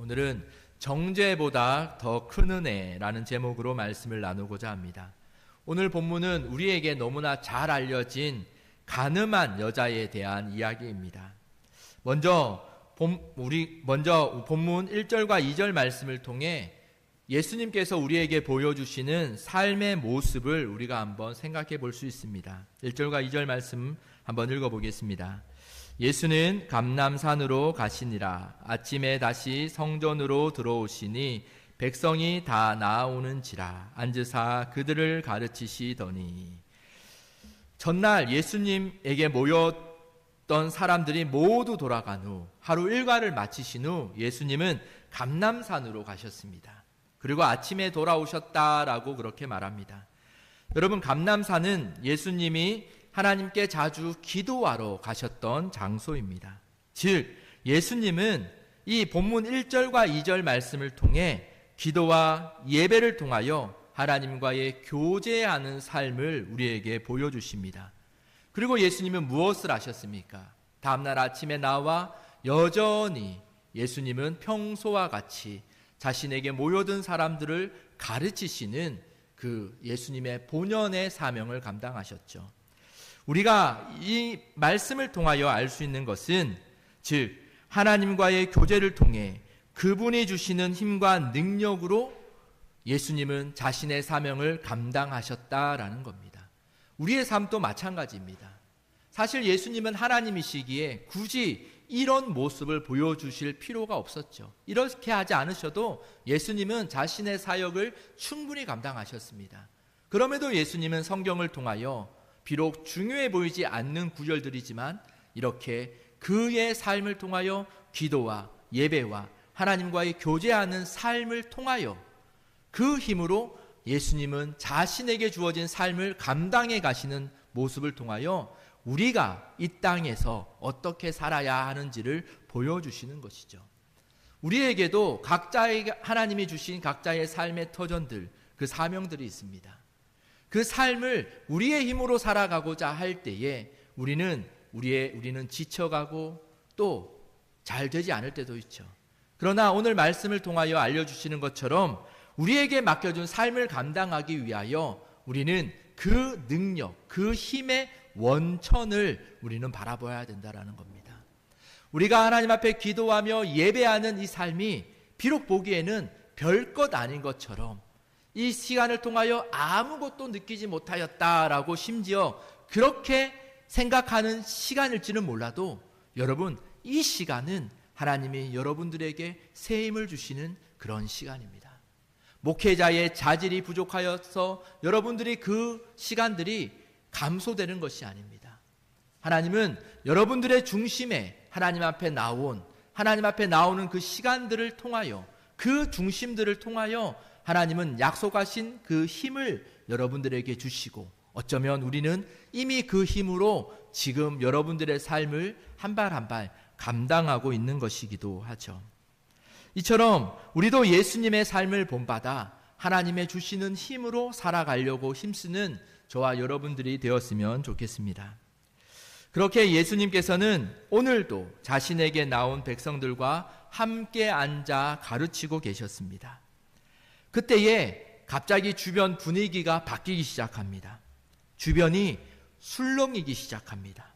오늘은 정죄보다 더 큰 은혜라는 제목으로 말씀을 나누고자 합니다. 오늘 본문은 우리에게 너무나 잘 알려진 간음한 여자에 대한 이야기입니다. 먼저 본문 1절과 2절 말씀을 통해 예수님께서 우리에게 보여주시는 삶의 모습을 우리가 한번 생각해 볼 수 있습니다. 1절과 2절 말씀 한번 읽어보겠습니다. 예수는 감람산으로 가시니라. 아침에 다시 성전으로 들어오시니 백성이 다 나아오는지라. 앉으사 그들을 가르치시더니, 전날 예수님에게 모였던 사람들이 모두 돌아간 후 하루 일과를 마치신 후 예수님은 감람산으로 가셨습니다. 그리고 아침에 돌아오셨다라고 그렇게 말합니다. 여러분, 감람산은 예수님이 하나님께 자주 기도하러 가셨던 장소입니다. 즉, 예수님은 이 본문 1절과 2절 말씀을 통해 기도와 예배를 통하여 하나님과의 교제하는 삶을 우리에게 보여주십니다. 그리고 예수님은 무엇을 하셨습니까? 다음날 아침에 나와 여전히 예수님은 평소와 같이 자신에게 모여든 사람들을 가르치시는 그 예수님의 본연의 사명을 감당하셨죠. 우리가 이 말씀을 통하여 알 수 있는 것은, 즉 하나님과의 교제를 통해 그분이 주시는 힘과 능력으로 예수님은 자신의 사명을 감당하셨다라는 겁니다. 우리의 삶도 마찬가지입니다. 사실 예수님은 하나님이시기에 굳이 이런 모습을 보여주실 필요가 없었죠. 이렇게 하지 않으셔도 예수님은 자신의 사역을 충분히 감당하셨습니다. 그럼에도 예수님은 성경을 통하여 비록 중요해 보이지 않는 구절들이지만 이렇게 그의 삶을 통하여 기도와 예배와 하나님과의 교제하는 삶을 통하여 그 힘으로 예수님은 자신에게 주어진 삶을 감당해 가시는 모습을 통하여 우리가 이 땅에서 어떻게 살아야 하는지를 보여주시는 것이죠. 우리에게도 각자의 하나님이 주신 각자의 삶의 터전들, 그 사명들이 있습니다. 그 삶을 우리의 힘으로 살아가고자 할 때에 우리는 지쳐가고 또 잘 되지 않을 때도 있죠. 그러나 오늘 말씀을 통하여 알려주시는 것처럼 우리에게 맡겨준 삶을 감당하기 위하여 우리는 그 능력, 그 힘의 원천을 우리는 바라봐야 된다는 겁니다. 우리가 하나님 앞에 기도하며 예배하는 이 삶이 비록 보기에는 별것 아닌 것처럼 이 시간을 통하여 아무것도 느끼지 못하였다라고 심지어 그렇게 생각하는 시간일지는 몰라도, 여러분, 이 시간은 하나님이 여러분들에게 새 힘을 주시는 그런 시간입니다. 목회자의 자질이 부족하여서 여러분들이 그 시간들이 감소되는 것이 아닙니다. 하나님은 여러분들의 중심에 하나님 앞에 나오는 그 시간들을 통하여, 그 중심들을 통하여 하나님은 약속하신 그 힘을 여러분들에게 주시고, 어쩌면 우리는 이미 그 힘으로 지금 여러분들의 삶을 한 발 한 발 감당하고 있는 것이기도 하죠. 이처럼 우리도 예수님의 삶을 본받아 하나님의 주시는 힘으로 살아가려고 힘쓰는 저와 여러분들이 되었으면 좋겠습니다. 그렇게 예수님께서는 오늘도 자신에게 나온 백성들과 함께 앉아 가르치고 계셨습니다. 그때에 갑자기 주변 분위기가 바뀌기 시작합니다. 주변이 술렁이기 시작합니다.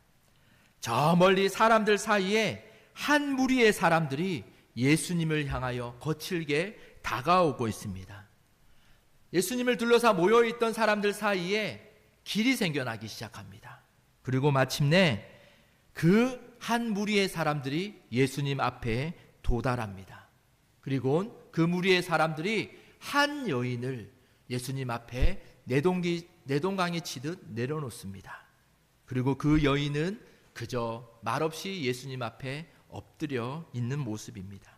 저 멀리 사람들 사이에 한 무리의 사람들이 예수님을 향하여 거칠게 다가오고 있습니다. 예수님을 둘러싸 모여있던 사람들 사이에 길이 생겨나기 시작합니다. 그리고 마침내 그 한 무리의 사람들이 예수님 앞에 도달합니다. 그리고 그 무리의 사람들이 한 여인을 예수님 앞에 내동강에 치듯 내려놓습니다. 그리고 그 여인은 그저 말없이 예수님 앞에 엎드려 있는 모습입니다.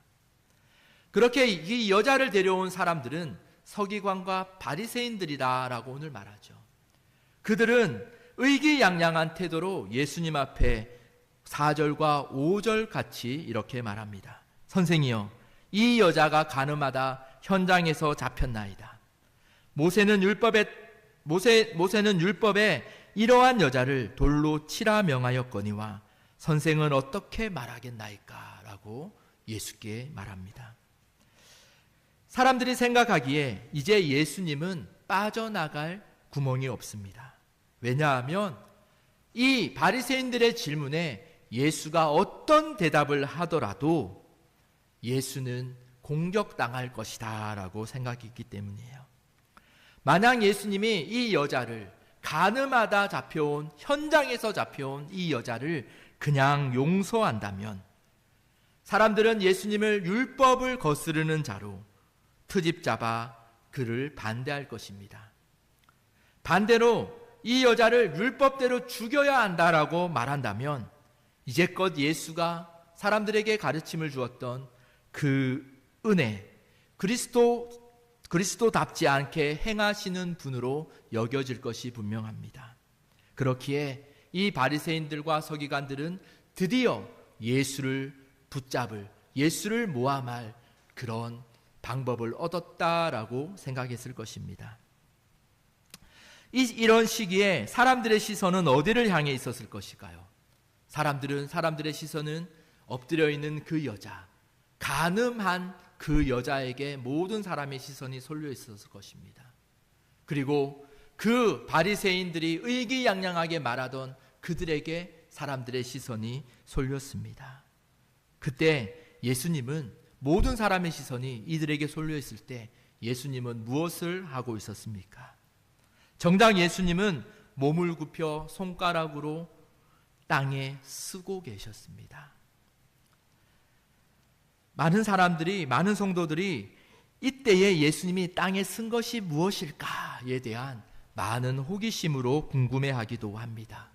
그렇게 이 여자를 데려온 사람들은 서기관과 바리새인들이다라고 오늘 말하죠. 그들은 의기양양한 태도로 예수님 앞에 4절과 5절 같이 이렇게 말합니다. 선생이여, 이 여자가 간음하다 현장에서 잡혔나이다. 모세는 율법에 이러한 여자를 돌로 치라 명하였거니와 선생은 어떻게 말하겠나이까? 라고 예수께 말합니다. 사람들이 생각하기에 이제 예수님은 빠져나갈 구멍이 없습니다. 왜냐하면 이 바리새인들의 질문에 예수가 어떤 대답을 하더라도 예수는 공격당할 것이다 라고 생각했기 때문이에요. 만약 예수님이 이 여자를, 가늠하다 잡혀온, 현장에서 잡혀온 이 여자를 그냥 용서한다면 사람들은 예수님을 율법을 거스르는 자로 트집 잡아 그를 반대할 것입니다. 반대로 이 여자를 율법대로 죽여야 한다라고 말한다면 이제껏 예수가 사람들에게 가르침을 주었던 그 은혜, 그리스도답지 않게 행하시는 분으로 여겨질 것이 분명합니다. 그렇기에 이 바리새인들과 서기관들은 드디어 예수를 붙잡을, 예수를 모함할 그런 방법을 얻었다라고 생각했을 것입니다. 이런 시기에 사람들의 시선은 어디를 향해 있었을 것일까요? 사람들의 시선은 엎드려 있는 그 여자, 간음한 그 여자에게 모든 사람의 시선이 쏠려 있었을 것입니다. 그리고 그 바리새인들이 의기양양하게 말하던 그들에게 사람들의 시선이 쏠렸습니다. 그때 예수님은, 모든 사람의 시선이 이들에게 쏠려 있을 때 예수님은 무엇을 하고 있었습니까? 정작 예수님은 몸을 굽혀 손가락으로 땅에 쓰고 계셨습니다. 많은 사람들이, 많은 성도들이 이때에 예수님이 땅에 쓴 것이 무엇일까에 대한 많은 호기심으로 궁금해하기도 합니다.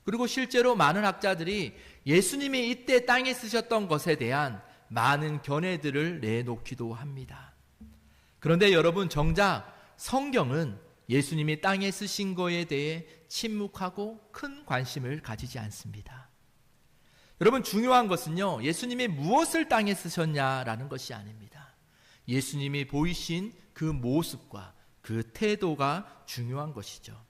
그리고 실제로 많은 학자들이 예수님이 이때 땅에 쓰셨던 것에 대한 많은 견해들을 내놓기도 합니다. 그런데 여러분, 정작 성경은 예수님이 땅에 쓰신 거에 대해 침묵하고 큰 관심을 가지지 않습니다. 여러분, 중요한 것은요, 예수님이 무엇을 땅에 쓰셨냐라는 것이 아닙니다. 예수님이 보이신 그 모습과 그 태도가 중요한 것이죠.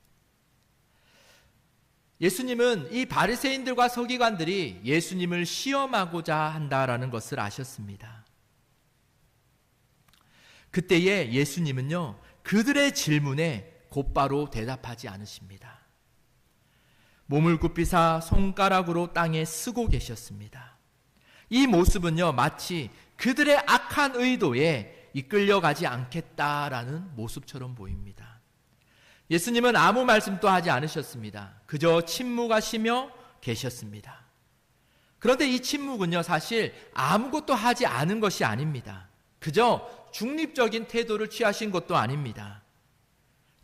예수님은 이 바리새인들과 서기관들이 예수님을 시험하고자 한다라는 것을 아셨습니다. 그때에 예수님은요, 그들의 질문에 곧바로 대답하지 않으십니다. 몸을 굽히사 손가락으로 땅에 쓰고 계셨습니다. 이 모습은요, 마치 그들의 악한 의도에 이끌려가지 않겠다라는 모습처럼 보입니다. 예수님은 아무 말씀도 하지 않으셨습니다. 그저 침묵하시며 계셨습니다. 그런데 이 침묵은요, 사실 아무것도 하지 않은 것이 아닙니다. 그저 중립적인 태도를 취하신 것도 아닙니다.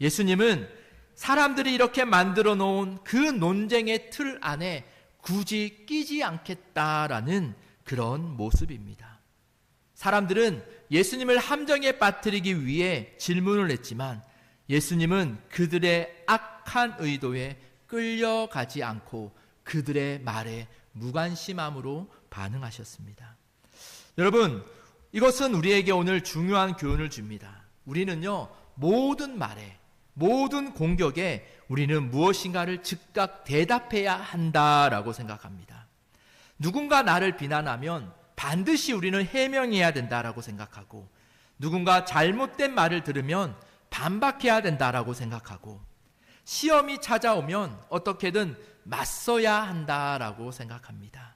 예수님은 사람들이 이렇게 만들어 놓은 그 논쟁의 틀 안에 굳이 끼지 않겠다라는 그런 모습입니다. 사람들은 예수님을 함정에 빠뜨리기 위해 질문을 했지만 예수님은 그들의 악한 의도에 끌려가지 않고 그들의 말에 무관심함으로 반응하셨습니다. 여러분, 이것은 우리에게 오늘 중요한 교훈을 줍니다. 우리는요, 모든 말에, 모든 공격에 우리는 무엇인가를 즉각 대답해야 한다라고 생각합니다. 누군가 나를 비난하면 반드시 우리는 해명해야 된다라고 생각하고, 누군가 잘못된 말을 들으면 반박해야 된다라고 생각하고, 시험이 찾아오면 어떻게든 맞서야 한다라고 생각합니다.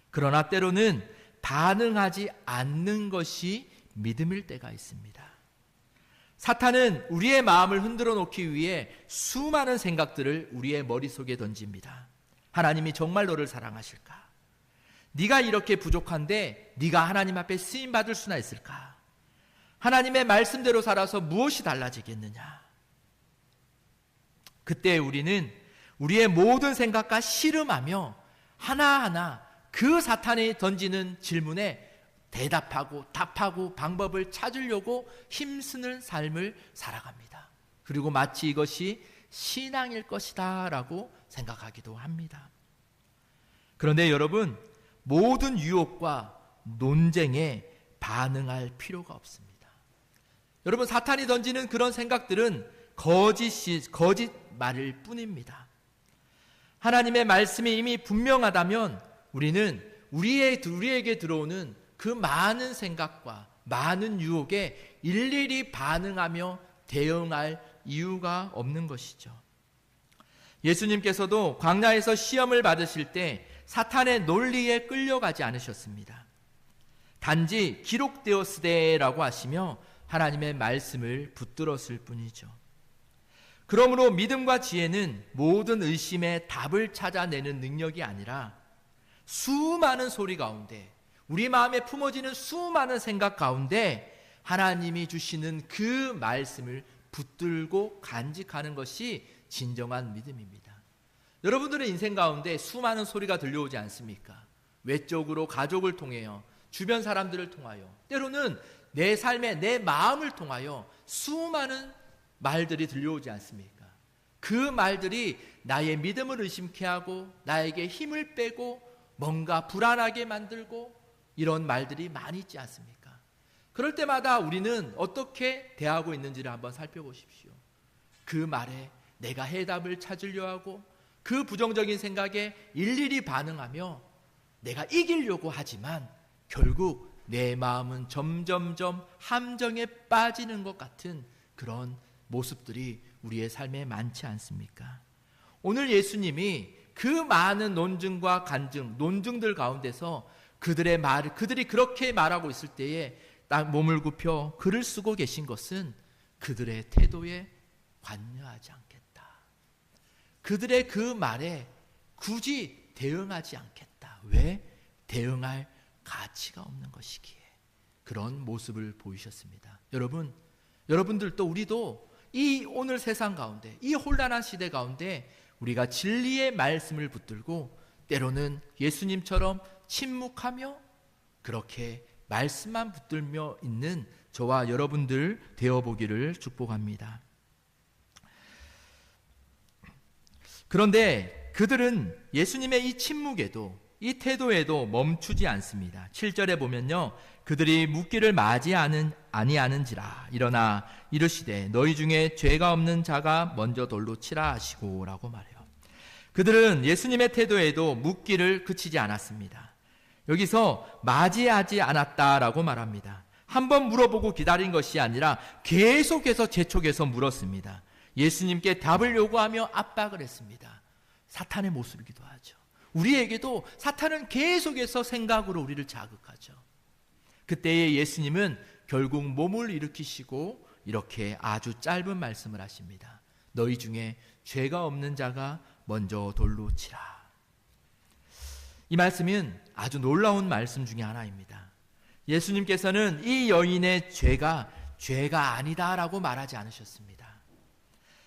그러나 때로는 반응하지 않는 것이 믿음일 때가 있습니다. 사탄은 우리의 마음을 흔들어 놓기 위해 수많은 생각들을 우리의 머릿속에 던집니다. 하나님이 정말 너를 사랑하실까? 네가 이렇게 부족한데 네가 하나님 앞에 쓰임받을 수나 있을까? 하나님의 말씀대로 살아서 무엇이 달라지겠느냐? 그때 우리는 우리의 모든 생각과 씨름하며 하나하나 그 사탄이 던지는 질문에 대답하고 답하고 방법을 찾으려고 힘쓰는 삶을 살아갑니다. 그리고 마치 이것이 신앙일 것이다 라고 생각하기도 합니다. 그런데 여러분, 모든 유혹과 논쟁에 반응할 필요가 없습니다. 여러분, 사탄이 던지는 그런 생각들은 거짓 말일 뿐입니다. 하나님의 말씀이 이미 분명하다면 우리는 우리에게 들어오는 그 그 많은 생각과 많은 유혹에 일일이 반응하며 대응할 이유가 없는 것이죠. 예수님께서도 광야에서 시험을 받으실 때 사탄의 논리에 끌려가지 않으셨습니다. 단지 기록되었으되라고 하시며 하나님의 말씀을 붙들었을 뿐이죠. 그러므로 믿음과 지혜는 모든 의심의 답을 찾아내는 능력이 아니라 수많은 소리 가운데, 우리 마음에 품어지는 수많은 생각 가운데 하나님이 주시는 그 말씀을 붙들고 간직하는 것이 진정한 믿음입니다. 여러분들의 인생 가운데 수많은 소리가 들려오지 않습니까? 외적으로 가족을 통하여, 주변 사람들을 통하여, 때로는 내 삶에 내 마음을 통하여 수많은 말들이 들려오지 않습니까? 그 말들이 나의 믿음을 의심케 하고 나에게 힘을 빼고 뭔가 불안하게 만들고 이런 말들이 많이 있지 않습니까? 그럴 때마다 우리는 어떻게 대하고 있는지를 한번 살펴보십시오. 그 말에 내가 해답을 찾으려 하고 그 부정적인 생각에 일일이 반응하며 내가 이기려고 하지만 결국 내 마음은 점점점 함정에 빠지는 것 같은 그런 모습들이 우리의 삶에 많지 않습니까? 오늘 예수님이 그 많은 논증과 간증, 논증들 가운데서 그들이 그렇게 말하고 있을 때에 딱 몸을 굽혀 글을 쓰고 계신 것은 그들의 태도에 관여하지 않겠다. 그들의 그 말에 굳이 대응하지 않겠다. 왜? 대응할 가치가 없는 것이기에 그런 모습을 보이셨습니다. 여러분들도 우리도 이 오늘 세상 가운데, 이 혼란한 시대 가운데 우리가 진리의 말씀을 붙들고 때로는 예수님처럼 침묵하며 그렇게 말씀만 붙들며 있는 저와 여러분들 되어보기를 축복합니다. 그런데 그들은 예수님의 이 침묵에도, 이 태도에도 멈추지 않습니다. 7절에 보면요, 그들이 묻기를 아니하는지라 일어나 이르시되 너희 중에 죄가 없는 자가 먼저 돌로 치라 하시고 라고 말해요. 그들은 예수님의 태도에도 묻기를 그치지 않았습니다. 여기서 맞이하지 않았다라고 말합니다. 한번 물어보고 기다린 것이 아니라 계속해서 재촉해서 물었습니다. 예수님께 답을 요구하며 압박을 했습니다. 사탄의 모습이기도 하죠. 우리에게도 사탄은 계속해서 생각으로 우리를 자극하죠. 그때에 예수님은 결국 몸을 일으키시고 이렇게 아주 짧은 말씀을 하십니다. 너희 중에 죄가 없는 자가 먼저 돌로 치라. 이 말씀은 아주 놀라운 말씀 중에 하나입니다. 예수님께서는 이 여인의 죄가 아니다라고 말하지 않으셨습니다.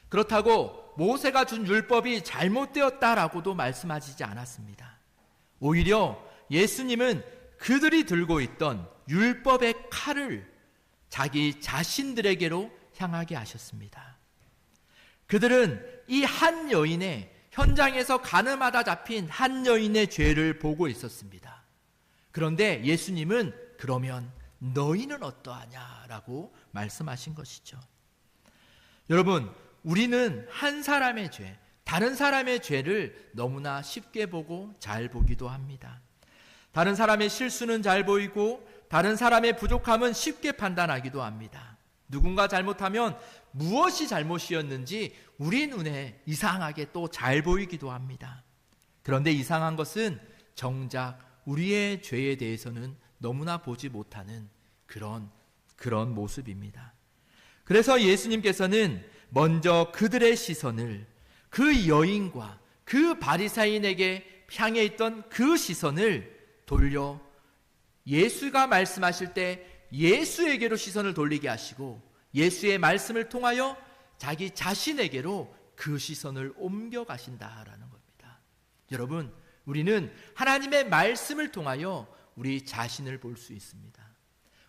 그렇다고 모세가 준 율법이 잘못되었다라고도 말씀하시지 않았습니다. 오히려 예수님은 그들이 들고 있던 율법의 칼을 자기 자신들에게로 향하게 하셨습니다. 그들은 이 한 여인의, 현장에서 가늠하다 잡힌 한 여인의 죄를 보고 있었습니다. 그런데 예수님은 그러면 너희는 어떠하냐라고 말씀하신 것이죠. 여러분, 우리는 한 사람의 죄, 다른 사람의 죄를 너무나 쉽게 보고 잘 보기도 합니다. 다른 사람의 실수는 잘 보이고 다른 사람의 부족함은 쉽게 판단하기도 합니다. 누군가 잘못하면 무엇이 잘못이었는지 우리 눈에 이상하게 또 잘 보이기도 합니다. 그런데 이상한 것은 정작 우리의 죄에 대해서는 너무나 보지 못하는 그런 모습입니다. 그래서 예수님께서는 먼저 그들의 시선을, 그 여인과 그 바리사인에게 향해 있던 그 시선을 돌려 예수가 말씀하실 때 예수에게로 시선을 돌리게 하시고 예수의 말씀을 통하여 자기 자신에게로 그 시선을 옮겨가신다라는 겁니다. 여러분, 우리는 하나님의 말씀을 통하여 우리 자신을 볼 수 있습니다.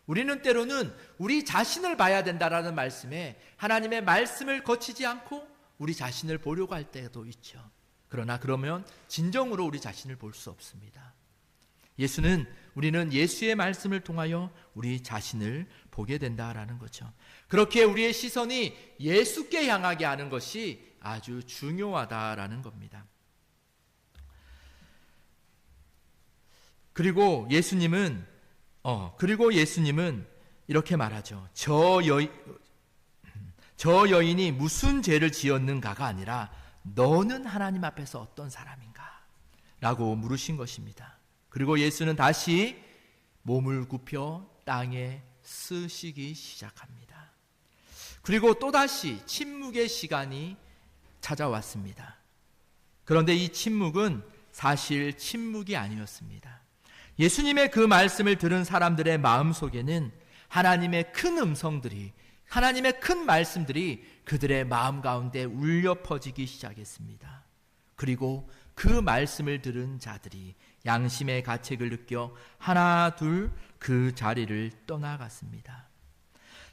우리는 때로는 우리 자신을 봐야 된다라는 말씀에 하나님의 말씀을 거치지 않고 우리 자신을 보려고 할 때도 있죠. 그러나 그러면 진정으로 우리 자신을 볼 수 없습니다. 우리는 예수의 말씀을 통하여 우리 자신을 보게 된다라는 거죠. 그렇게 우리의 시선이 예수께 향하게 하는 것이 아주 중요하다라는 겁니다. 그리고 예수님은 그리고 예수님은 이렇게 말하죠. 저 여인이 무슨 죄를 지었는가가 아니라 너는 하나님 앞에서 어떤 사람인가? 라고 물으신 것입니다. 그리고 예수는 다시 몸을 굽혀 땅에 쓰시기 시작합니다. 그리고 또다시 침묵의 시간이 찾아왔습니다. 그런데 이 침묵은 사실 침묵이 아니었습니다. 예수님의 그 말씀을 들은 사람들의 마음속에는 하나님의 큰 음성들이, 하나님의 큰 말씀들이 그들의 마음 가운데 울려 퍼지기 시작했습니다. 그리고 그 말씀을 들은 자들이 양심의 가책을 느껴 하나 둘 그 자리를 떠나갔습니다.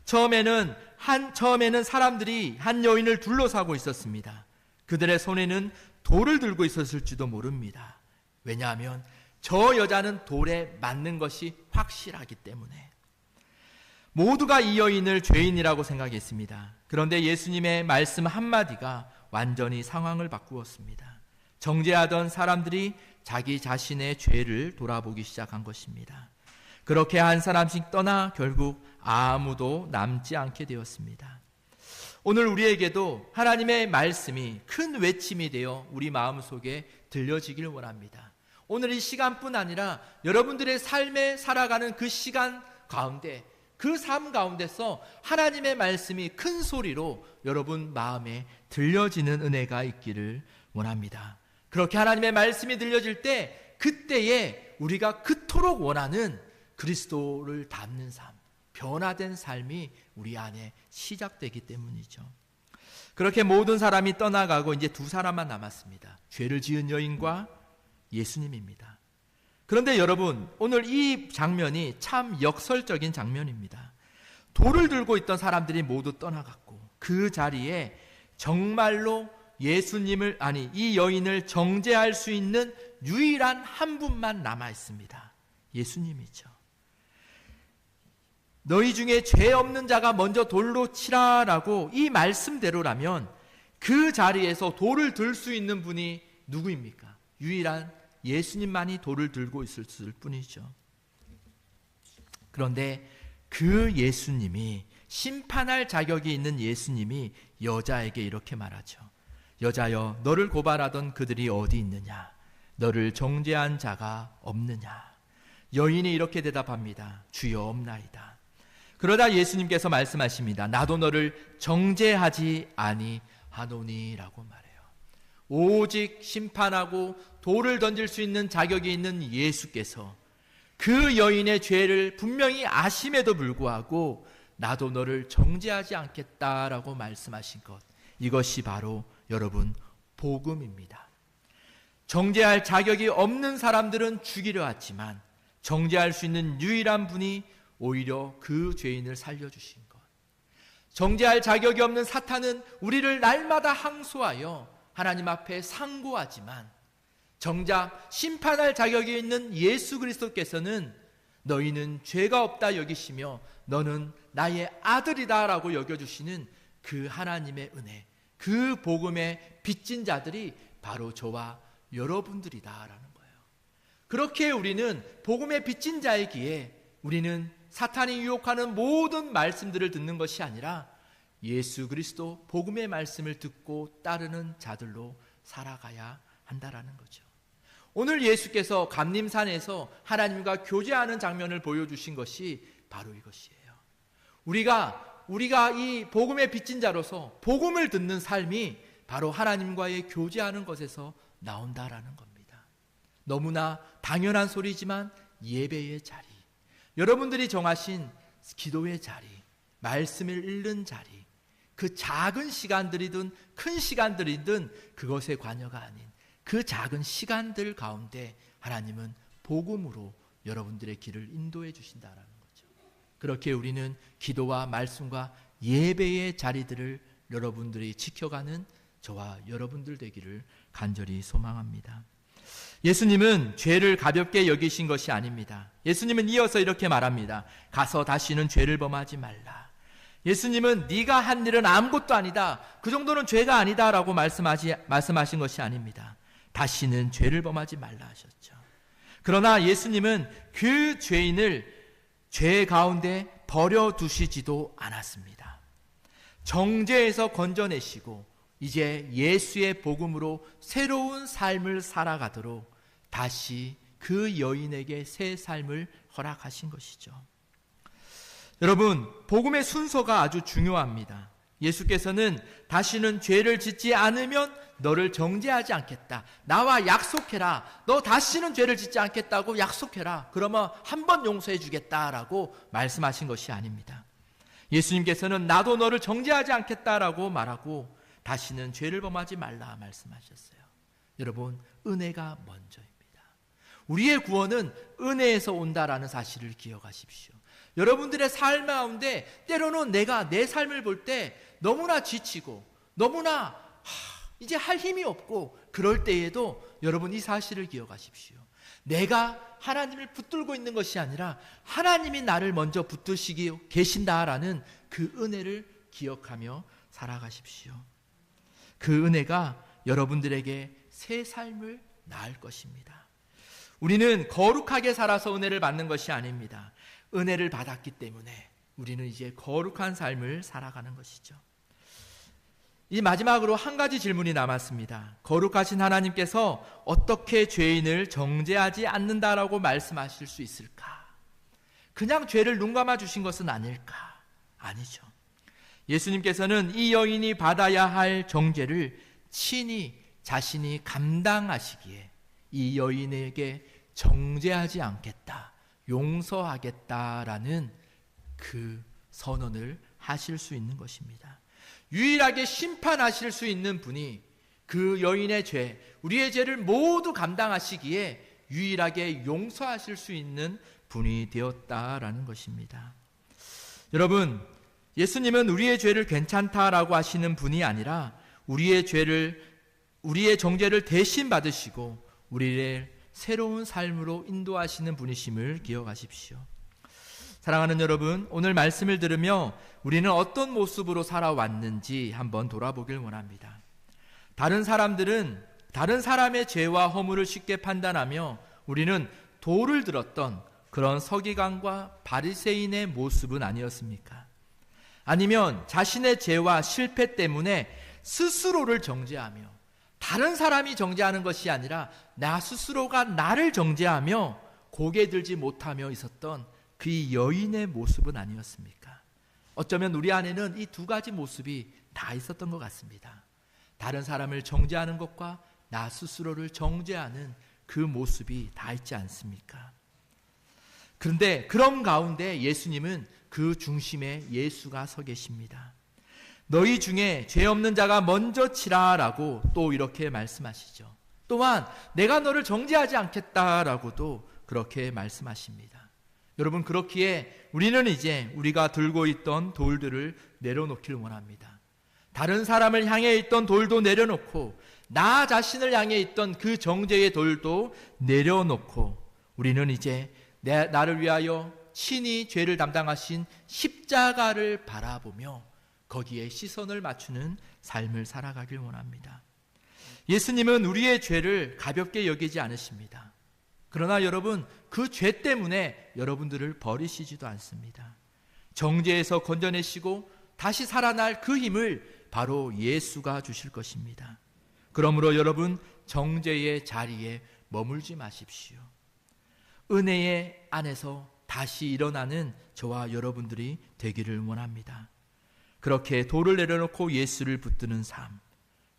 처음에는 사람들이 한 여인을 둘러싸고 있었습니다. 그들의 손에는 돌을 들고 있었을지도 모릅니다. 왜냐하면 저 여자는 돌에 맞는 것이 확실하기 때문에. 모두가 이 여인을 죄인이라고 생각했습니다. 그런데 예수님의 말씀 한마디가 완전히 상황을 바꾸었습니다. 정죄하던 사람들이 자기 자신의 죄를 돌아보기 시작한 것입니다. 그렇게 한 사람씩 떠나 결국 아무도 남지 않게 되었습니다. 오늘 우리에게도 하나님의 말씀이 큰 외침이 되어 우리 마음속에 들려지길 원합니다. 오늘 이 시간뿐 아니라 여러분들의 삶에 살아가는 그 시간 가운데, 그 삶 가운데서 하나님의 말씀이 큰 소리로 여러분 마음에 들려지는 은혜가 있기를 원합니다. 그렇게 하나님의 말씀이 들려질 때 그때에 우리가 그토록 원하는 그리스도를 닮는 삶, 변화된 삶이 우리 안에 시작되기 때문이죠. 그렇게 모든 사람이 떠나가고 이제 두 사람만 남았습니다. 죄를 지은 여인과 예수님입니다. 그런데 여러분, 오늘 이 장면이 참 역설적인 장면입니다. 돌을 들고 있던 사람들이 모두 떠나갔고 그 자리에 정말로 이 여인을 정죄할 수 있는 유일한 한 분만 남아 있습니다. 예수님이죠. 너희 중에 죄 없는 자가 먼저 돌로 치라라고 이 말씀대로라면 그 자리에서 돌을 들 수 있는 분이 누구입니까? 유일한 예수님만이 돌을 들고 있을 뿐이죠. 그런데 그 예수님이, 심판할 자격이 있는 예수님이 여자에게 이렇게 말하죠. 여자여, 너를 고발하던 그들이 어디 있느냐? 너를 정죄한 자가 없느냐? 여인이 이렇게 대답합니다. 주여, 없나이다. 그러다 예수님께서 말씀하십니다. 나도 너를 정죄하지 아니하노니라고 말해요. 오직 심판하고 돌을 던질 수 있는 자격이 있는 예수께서 그 여인의 죄를 분명히 아심에도 불구하고 나도 너를 정죄하지 않겠다라고 말씀하신 것, 이것이 바로 여러분 복음입니다. 정죄할 자격이 없는 사람들은 죽이려 하지만 정죄할 수 있는 유일한 분이 오히려 그 죄인을 살려주신 것. 정죄할 자격이 없는 사탄은 우리를 날마다 항소하여 하나님 앞에 상고하지만 정작 심판할 자격이 있는 예수 그리스도께서는 너희는 죄가 없다 여기시며 너는 나의 아들이다 라고 여겨주시는 그 하나님의 은혜, 그 복음의 빚진 자들이 바로 저와 여러분들이다 라는 거예요. 그렇게 우리는 복음의 빚진 자이기에 우리는 사탄이 유혹하는 모든 말씀들을 듣는 것이 아니라 예수 그리스도 복음의 말씀을 듣고 따르는 자들로 살아가야 한다라는 거죠. 오늘 예수께서 감림산에서 하나님과 교제하는 장면을 보여주신 것이 바로 이것이에요. 우리가 이 복음의 빚진 자로서 복음을 듣는 삶이 바로 하나님과의 교제하는 것에서 나온다라는 겁니다. 너무나 당연한 소리지만 예배의 자리, 여러분들이 정하신 기도의 자리, 말씀을 읽는 자리, 그 작은 시간들이든 큰 시간들이든 그것의 관여가 아닌 그 작은 시간들 가운데 하나님은 복음으로 여러분들의 길을 인도해 주신다라는 거죠. 그렇게 우리는 기도와 말씀과 예배의 자리들을 여러분들이 지켜가는 저와 여러분들 되기를 간절히 소망합니다. 예수님은 죄를 가볍게 여기신 것이 아닙니다. 예수님은 이어서 이렇게 말합니다. 가서 다시는 죄를 범하지 말라. 예수님은 네가 한 일은 아무것도 아니다, 그 정도는 죄가 아니다 라고 말씀하신 것이 아닙니다. 다시는 죄를 범하지 말라 하셨죠. 그러나 예수님은 그 죄인을 죄 가운데 버려두시지도 않았습니다. 정죄에서 건져내시고 이제 예수의 복음으로 새로운 삶을 살아가도록 다시 그 여인에게 새 삶을 허락하신 것이죠. 여러분, 복음의 순서가 아주 중요합니다. 예수께서는 다시는 죄를 짓지 않으면 너를 정죄하지 않겠다. 나와 약속해라. 너 다시는 죄를 짓지 않겠다고 약속해라. 그러면 한 번 용서해 주겠다라고 말씀하신 것이 아닙니다. 예수님께서는 나도 너를 정죄하지 않겠다라고 말하고 다시는 죄를 범하지 말라 말씀하셨어요. 여러분, 은혜가 먼저입니다. 우리의 구원은 은혜에서 온다라는 사실을 기억하십시오. 여러분들의 삶 가운데 때로는 내가 내 삶을 볼 때 너무나 지치고 너무나 이제 할 힘이 없고 그럴 때에도 여러분 이 사실을 기억하십시오. 내가 하나님을 붙들고 있는 것이 아니라 하나님이 나를 먼저 붙드시고 계신다라는 그 은혜를 기억하며 살아가십시오. 그 은혜가 여러분들에게 새 삶을 낳을 것입니다. 우리는 거룩하게 살아서 은혜를 받는 것이 아닙니다. 은혜를 받았기 때문에 우리는 이제 거룩한 삶을 살아가는 것이죠. 이 마지막으로 한 가지 질문이 남았습니다. 거룩하신 하나님께서 어떻게 죄인을 정죄하지 않는다라고 말씀하실 수 있을까? 그냥 죄를 눈감아 주신 것은 아닐까? 아니죠. 예수님께서는 이 여인이 받아야 할 정죄를 친히 자신이 감당하시기에 이 여인에게 정죄하지 않겠다, 용서하겠다라는 그 선언을 하실 수 있는 것입니다. 유일하게 심판하실 수 있는 분이 그 여인의 죄, 우리의 죄를 모두 감당하시기에 유일하게 용서하실 수 있는 분이 되었다라는 것입니다. 여러분, 예수님은 우리의 죄를 괜찮다라고 하시는 분이 아니라 우리의 정죄를 대신 받으시고 우리를 새로운 삶으로 인도하시는 분이심을 기억하십시오. 사랑하는 여러분, 오늘 말씀을 들으며 우리는 어떤 모습으로 살아왔는지 한번 돌아보길 원합니다. 다른 사람들은 다른 사람의 죄와 허물을 쉽게 판단하며 우리는 도를 들었던 그런 서기관과 바리새인의 모습은 아니었습니까? 아니면 자신의 죄와 실패 때문에 스스로를 정죄하며 다른 사람이 정죄하는 것이 아니라 나 스스로가 나를 정죄하며 고개 들지 못하며 있었던 그 여인의 모습은 아니었습니까? 어쩌면 우리 안에는 이 두 가지 모습이 다 있었던 것 같습니다. 다른 사람을 정죄하는 것과 나 스스로를 정죄하는 그 모습이 다 있지 않습니까? 그런데 그런 가운데 예수님은 그 중심에 예수가 서 계십니다. 너희 중에 죄 없는 자가 먼저 치라라고 또 이렇게 말씀하시죠. 또한 내가 너를 정죄하지 않겠다라고도 그렇게 말씀하십니다. 여러분, 그렇기에 우리는 이제 우리가 들고 있던 돌들을 내려놓길 원합니다. 다른 사람을 향해 있던 돌도 내려놓고 나 자신을 향해 있던 그 정죄의 돌도 내려놓고 우리는 이제 나를 위하여 친히 죄를 담당하신 십자가를 바라보며 거기에 시선을 맞추는 삶을 살아가길 원합니다. 예수님은 우리의 죄를 가볍게 여기지 않으십니다. 그러나 여러분, 그 죄 때문에 여러분들을 버리시지도 않습니다. 정죄에서 건져내시고 다시 살아날 그 힘을 바로 예수가 주실 것입니다. 그러므로 여러분, 정죄의 자리에 머물지 마십시오. 은혜의 안에서 다시 일어나는 저와 여러분들이 되기를 원합니다. 그렇게 돌을 내려놓고 예수를 붙드는 삶,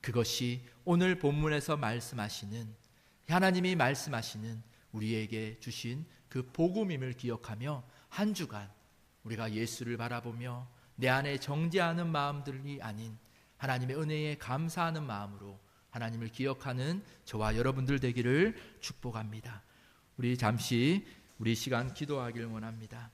그것이 오늘 본문에서 말씀하시는, 하나님이 말씀하시는 우리에게 주신 그 복음임을 기억하며 한 주간 우리가 예수를 바라보며 내 안에 정죄하는 마음들이 아닌 하나님의 은혜에 감사하는 마음으로 하나님을 기억하는 저와 여러분들 되기를 축복합니다. 우리 잠시 우리 시간 기도하길 원합니다.